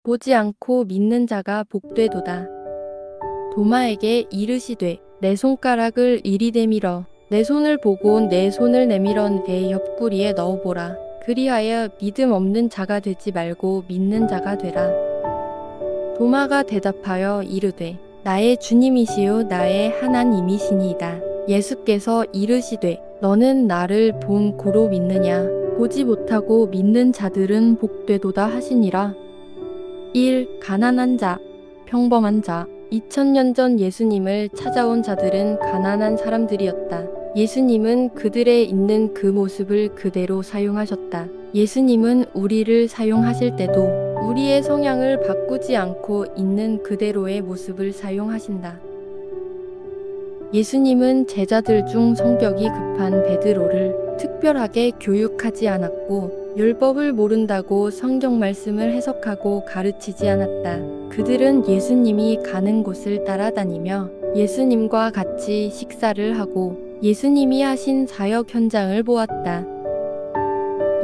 보지 않고 믿는 자가 복되도다. 도마에게 이르시되 내 손가락을 이리 내밀어 내 손을 보고 내 손을 내밀어 내 옆구리에 넣어보라. 그리하여 믿음 없는 자가 되지 말고 믿는 자가 되라. 도마가 대답하여 이르되 나의 주님이시요 나의 하나님이시니이다. 예수께서 이르시되 너는 나를 본 고로 믿느냐. 보지 못하고 믿는 자들은 복되도다 하시니라. 1. 가난한 자, 평범한 자. 2000년 전 예수님을 찾아온 자들은 가난한 사람들이었다. 예수님은 그들의 있는 그 모습을 그대로 사용하셨다. 예수님은 우리를 사용하실 때도 우리의 성향을 바꾸지 않고 있는 그대로의 모습을 사용하신다. 예수님은 제자들 중 성격이 급한 베드로를 특별하게 교육하지 않았고 율법을 모른다고 성경 말씀을 해석하고 가르치지 않았다. 그들은 예수님이 가는 곳을 따라다니며 예수님과 같이 식사를 하고 예수님이 하신 사역 현장을 보았다.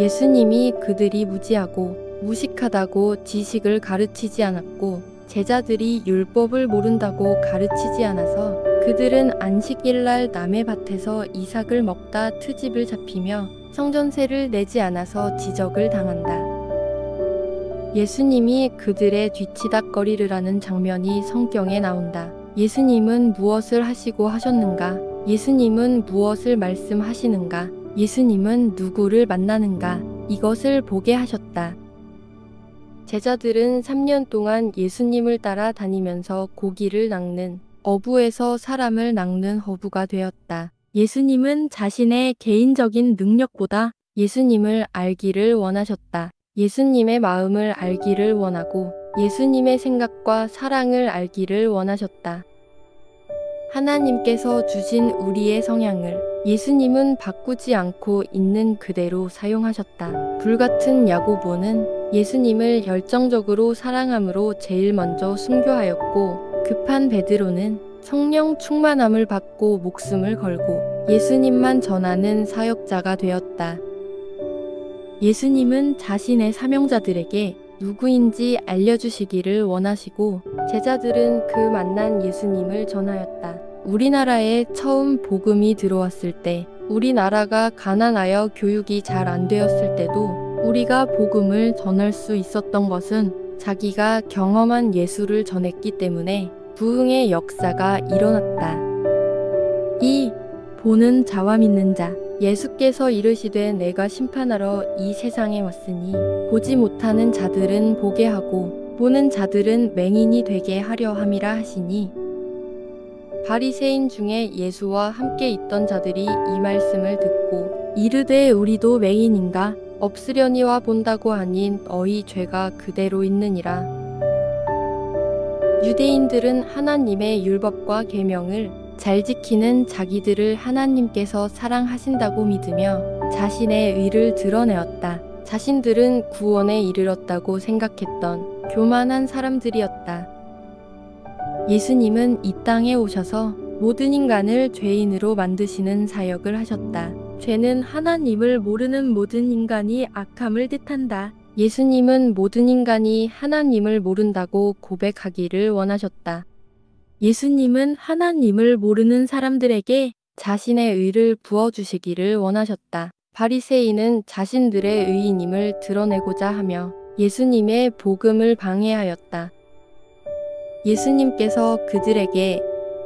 예수님이 그들이 무지하고 무식하다고 지식을 가르치지 않았고 제자들이 율법을 모른다고 가르치지 않아서 그들은 안식일날 남의 밭에서 이삭을 먹다 트집을 잡히며 성전세를 내지 않아서 지적을 당한다. 예수님이 그들의 뒤치다꺼리를 하는 장면이 성경에 나온다. 예수님은 무엇을 하시고 하셨는가? 예수님은 무엇을 말씀하시는가? 예수님은 누구를 만나는가? 이것을 보게 하셨다. 제자들은 3년 동안 예수님을 따라 다니면서 고기를 낚는 어부에서 사람을 낚는 어부가 되었다. 예수님은 자신의 개인적인 능력보다 예수님을 알기를 원하셨다. 예수님의 마음을 알기를 원하고 예수님의 생각과 사랑을 알기를 원하셨다. 하나님께서 주신 우리의 성향을 예수님은 바꾸지 않고 있는 그대로 사용하셨다. 불같은 야고보는 예수님을 열정적으로 사랑함으로 제일 먼저 순교하였고 급한 베드로는 성령 충만함을 받고 목숨을 걸고 예수님만 전하는 사역자가 되었다. 예수님은 자신의 사명자들에게 누구인지 알려주시기를 원하시고 제자들은 그 만난 예수님을 전하였다. 우리나라에 처음 복음이 들어왔을 때 우리나라가 가난하여 교육이 잘 안 되었을 때도 우리가 복음을 전할 수 있었던 것은 자기가 경험한 예수를 전했기 때문에 부흥의 역사가 일어났다. 2. 보는 자와 믿는 자. 예수께서 이르시되 내가 심판하러 이 세상에 왔으니 보지 못하는 자들은 보게 하고 보는 자들은 맹인이 되게 하려 함이라 하시니 바리새인 중에 예수와 함께 있던 자들이 이 말씀을 듣고 이르되 우리도 맹인인가 없으려니와 본다고 하니 너희 죄가 그대로 있느니라. 유대인들은 하나님의 율법과 계명을 잘 지키는 자기들을 하나님께서 사랑하신다고 믿으며 자신의 의를 드러내었다. 자신들은 구원에 이르렀다고 생각했던 교만한 사람들이었다. 예수님은 이 땅에 오셔서 모든 인간을 죄인으로 만드시는 사역을 하셨다. 죄는 하나님을 모르는 모든 인간이 악함을 뜻한다. 예수님은 모든 인간이 하나님을 모른다고 고백하기를 원하셨다. 예수님은 하나님을 모르는 사람들에게 자신의 의를 부어주시기를 원하셨다. 바리새인은 자신들의 의인임을 드러내고자 하며 예수님의 복음을 방해하였다. 예수님께서 그들에게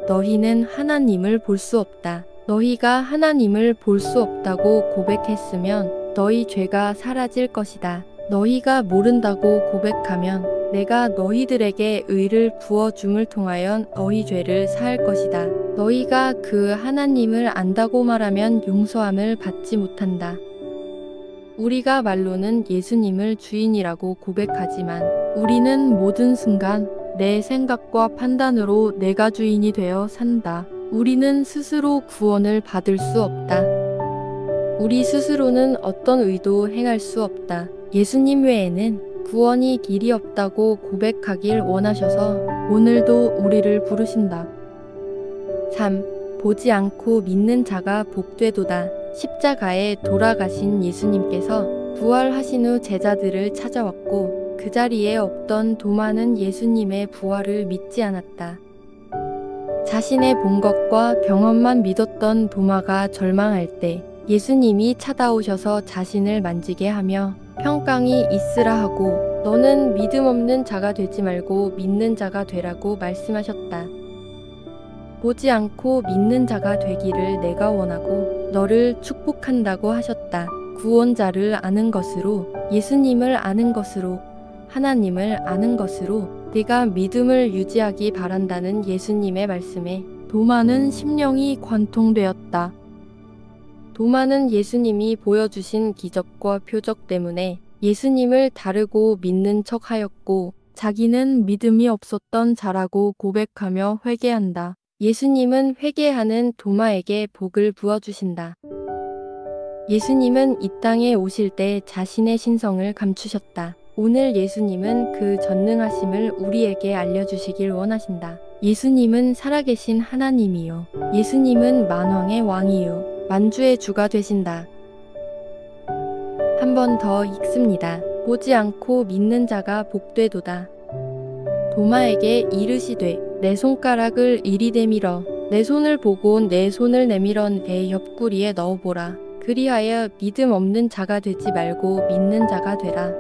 너희는 하나님을 볼 수 없다. 너희가 하나님을 볼 수 없다고 고백했으면 너희 죄가 사라질 것이다. 너희가 모른다고 고백하면 내가 너희들에게 의를 부어줌을 통하여 너희 죄를 사할 것이다. 너희가 그 하나님을 안다고 말하면 용서함을 받지 못한다. 우리가 말로는 예수님을 주인이라고 고백하지만 우리는 모든 순간 내 생각과 판단으로 내가 주인이 되어 산다. 우리는 스스로 구원을 받을 수 없다. 우리 스스로는 어떤 의도 행할 수 없다. 예수님 외에는 구원이 길이 없다고 고백하길 원하셔서 오늘도 우리를 부르신다. 3. 보지 않고 믿는 자가 복되도다. 십자가에 돌아가신 예수님께서 부활하신 후 제자들을 찾아왔고 그 자리에 없던 도마는 예수님의 부활을 믿지 않았다. 자신의 본 것과 경험만 믿었던 도마가 절망할 때 예수님이 찾아오셔서 자신을 만지게 하며 평강이 있으라 하고 너는 믿음 없는 자가 되지 말고 믿는 자가 되라고 말씀하셨다. 보지 않고 믿는 자가 되기를 내가 원하고 너를 축복한다고 하셨다. 구원자를 아는 것으로, 예수님을 아는 것으로, 하나님을 아는 것으로 네가 믿음을 유지하기 바란다는 예수님의 말씀에 도마는 심령이 관통되었다. 도마는 예수님이 보여주신 기적과 표적 때문에 예수님을 다르고 믿는 척하였고 자기는 믿음이 없었던 자라고 고백하며 회개한다. 예수님은 회개하는 도마에게 복을 부어주신다. 예수님은 이 땅에 오실 때 자신의 신성을 감추셨다. 오늘 예수님은 그 전능하심을 우리에게 알려주시길 원하신다. 예수님은 살아계신 하나님이요. 예수님은 만왕의 왕이요. 만주의 주가 되신다. 한 번 더 읽습니다. 보지 않고 믿는 자가 복되도다. 도마에게 이르시되 내 손가락을 이리 내밀어 내 손을 보고 내 손을 내밀어 내 옆구리에 넣어보라. 그리하여 믿음 없는 자가 되지 말고 믿는 자가 되라.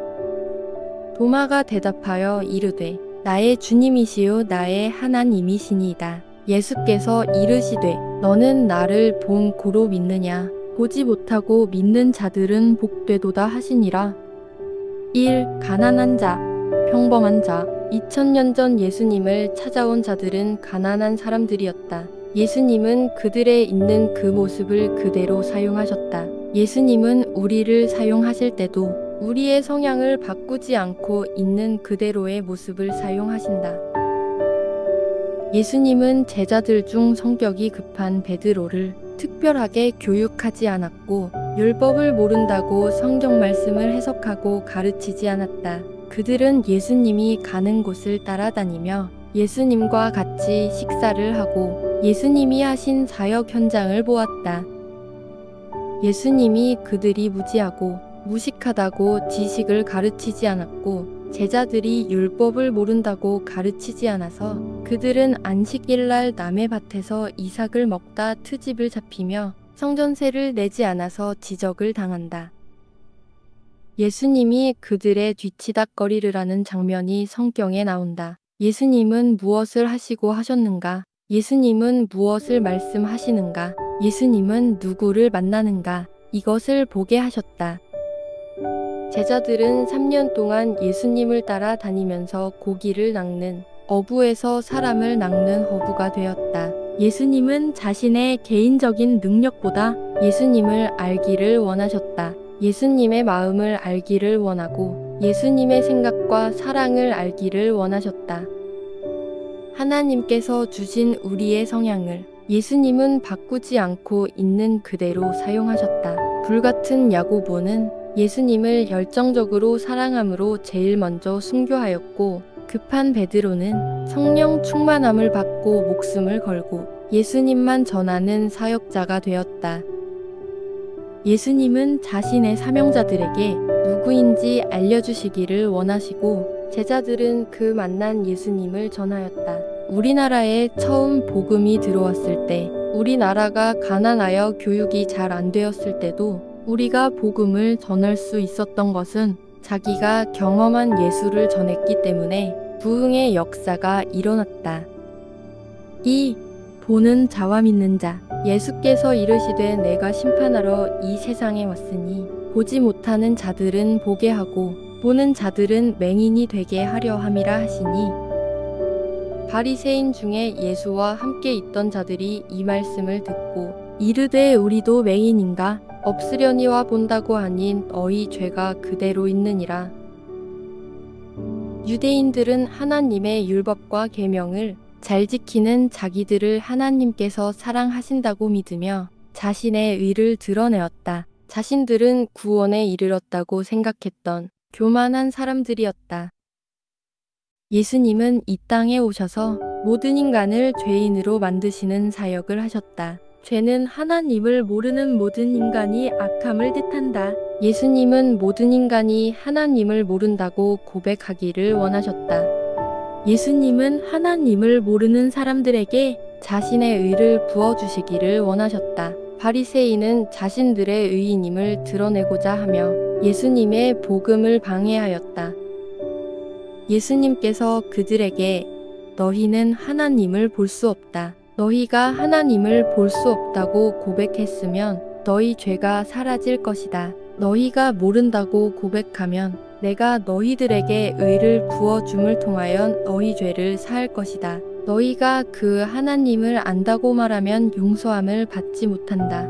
도마가 대답하여 이르되 나의 주님이시요 나의 하나님이시니이다. 예수께서 이르시되 너는 나를 본 고로 믿느냐. 보지 못하고 믿는 자들은 복되도다 하시니라. 1. 가난한 자, 평범한 자. 2000년 전 예수님을 찾아온 자들은 가난한 사람들이었다. 예수님은 그들의 있는 그 모습을 그대로 사용하셨다. 예수님은 우리를 사용하실 때도 우리의 성향을 바꾸지 않고 있는 그대로의 모습을 사용하신다. 예수님은 제자들 중 성격이 급한 베드로를 특별하게 교육하지 않았고 율법을 모른다고 성경 말씀을 해석하고 가르치지 않았다. 그들은 예수님이 가는 곳을 따라다니며 예수님과 같이 식사를 하고 예수님이 하신 사역 현장을 보았다. 예수님이 그들이 무지하고 무식하다고 지식을 가르치지 않았고 제자들이 율법을 모른다고 가르치지 않아서 그들은 안식일날 남의 밭에서 이삭을 먹다 트집을 잡히며 성전세를 내지 않아서 지적을 당한다. 예수님이 그들의 뒤치다꺼리를 하는 장면이 성경에 나온다. 예수님은 무엇을 하시고 하셨는가? 예수님은 무엇을 말씀하시는가? 예수님은 누구를 만나는가? 이것을 보게 하셨다. 제자들은 3년 동안 예수님을 따라 다니면서 고기를 낚는 어부에서 사람을 낚는 어부가 되었다. 예수님은 자신의 개인적인 능력보다 예수님을 알기를 원하셨다. 예수님의 마음을 알기를 원하고 예수님의 생각과 사랑을 알기를 원하셨다. 하나님께서 주신 우리의 성향을 예수님은 바꾸지 않고 있는 그대로 사용하셨다. 불같은 야고보는 예수님을 열정적으로 사랑함으로 제일 먼저 순교하였고 급한 베드로는 성령 충만함을 받고 목숨을 걸고 예수님만 전하는 사역자가 되었다. 예수님은 자신의 사명자들에게 누구인지 알려주시기를 원하시고 제자들은 그 만난 예수님을 전하였다. 우리나라에 처음 복음이 들어왔을 때 우리나라가 가난하여 교육이 잘 안 되었을 때도 우리가 복음을 전할 수 있었던 것은 자기가 경험한 예수를 전했기 때문에 부흥의 역사가 일어났다. 2. 보는 자와 믿는 자. 예수께서 이르시되 내가 심판하러 이 세상에 왔으니 보지 못하는 자들은 보게 하고 보는 자들은 맹인이 되게 하려 함이라 하시니 바리새인 중에 예수와 함께 있던 자들이 이 말씀을 듣고 이르되 우리도 맹인인가? 없으려니와 본다고 하니 너희 죄가 그대로 있느니라. 유대인들은 하나님의 율법과 계명을 잘 지키는 자기들을 하나님께서 사랑하신다고 믿으며 자신의 의를 드러내었다. 자신들은 구원에 이르렀다고 생각했던 교만한 사람들이었다. 예수님은 이 땅에 오셔서 모든 인간을 죄인으로 만드시는 사역을 하셨다. 죄는 하나님을 모르는 모든 인간이 악함을 뜻한다. 예수님은 모든 인간이 하나님을 모른다고 고백하기를 원하셨다. 예수님은 하나님을 모르는 사람들에게 자신의 의를 부어주시기를 원하셨다. 바리새인은 자신들의 의인임을 드러내고자 하며 예수님의 복음을 방해하였다. 예수님께서 그들에게 너희는 하나님을 볼 수 없다. 너희가 하나님을 볼 수 없다고 고백했으면 너희 죄가 사라질 것이다. 너희가 모른다고 고백하면 내가 너희들에게 의를 부어줌을 통하여 너희 죄를 사할 것이다. 너희가 그 하나님을 안다고 말하면 용서함을 받지 못한다.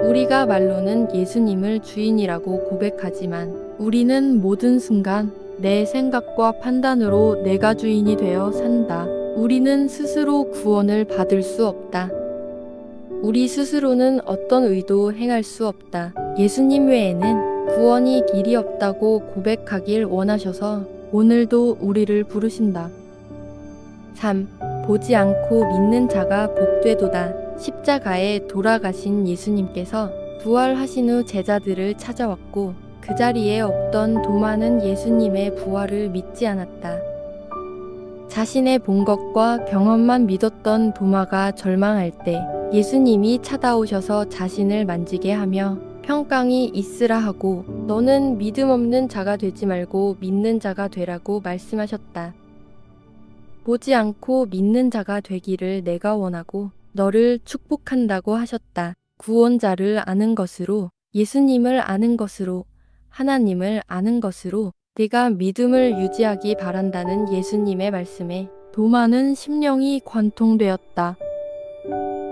우리가 말로는 예수님을 주인이라고 고백하지만 우리는 모든 순간 내 생각과 판단으로 내가 주인이 되어 산다. 우리는 스스로 구원을 받을 수 없다. 우리 스스로는 어떤 의도 행할 수 없다. 예수님 외에는 구원이 길이 없다고 고백하길 원하셔서 오늘도 우리를 부르신다. 3. 보지 않고 믿는 자가 복되도다. 십자가에 돌아가신 예수님께서 부활하신 후 제자들을 찾아왔고 그 자리에 없던 도마는 예수님의 부활을 믿지 않았다. 자신의 본 것과 경험만 믿었던 도마가 절망할 때 예수님이 찾아오셔서 자신을 만지게 하며 평강이 있으라 하고 너는 믿음 없는 자가 되지 말고 믿는 자가 되라고 말씀하셨다. 보지 않고 믿는 자가 되기를 내가 원하고 너를 축복한다고 하셨다. 구원자를 아는 것으로, 예수님을 아는 것으로, 하나님을 아는 것으로 네가 믿음을 유지하기 바란다는 예수님의 말씀에 도마는 심령이 관통되었다.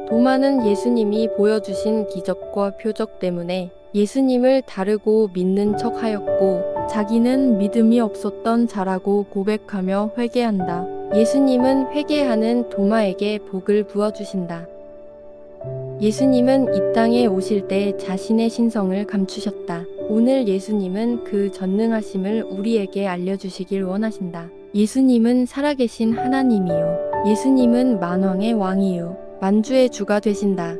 도마는 예수님이 보여주신 기적과 표적 때문에 예수님을 다르고 믿는 척 하였고 자기는 믿음이 없었던 자라고 고백하며 회개한다. 예수님은 회개하는 도마에게 복을 부어주신다. 예수님은 이 땅에 오실 때 자신의 신성을 감추셨다. 오늘 예수님은 그 전능하심을 우리에게 알려주시길 원하신다. 예수님은 살아계신 하나님이요. 예수님은 만왕의 왕이요. 만주의 주가 되신다.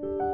음.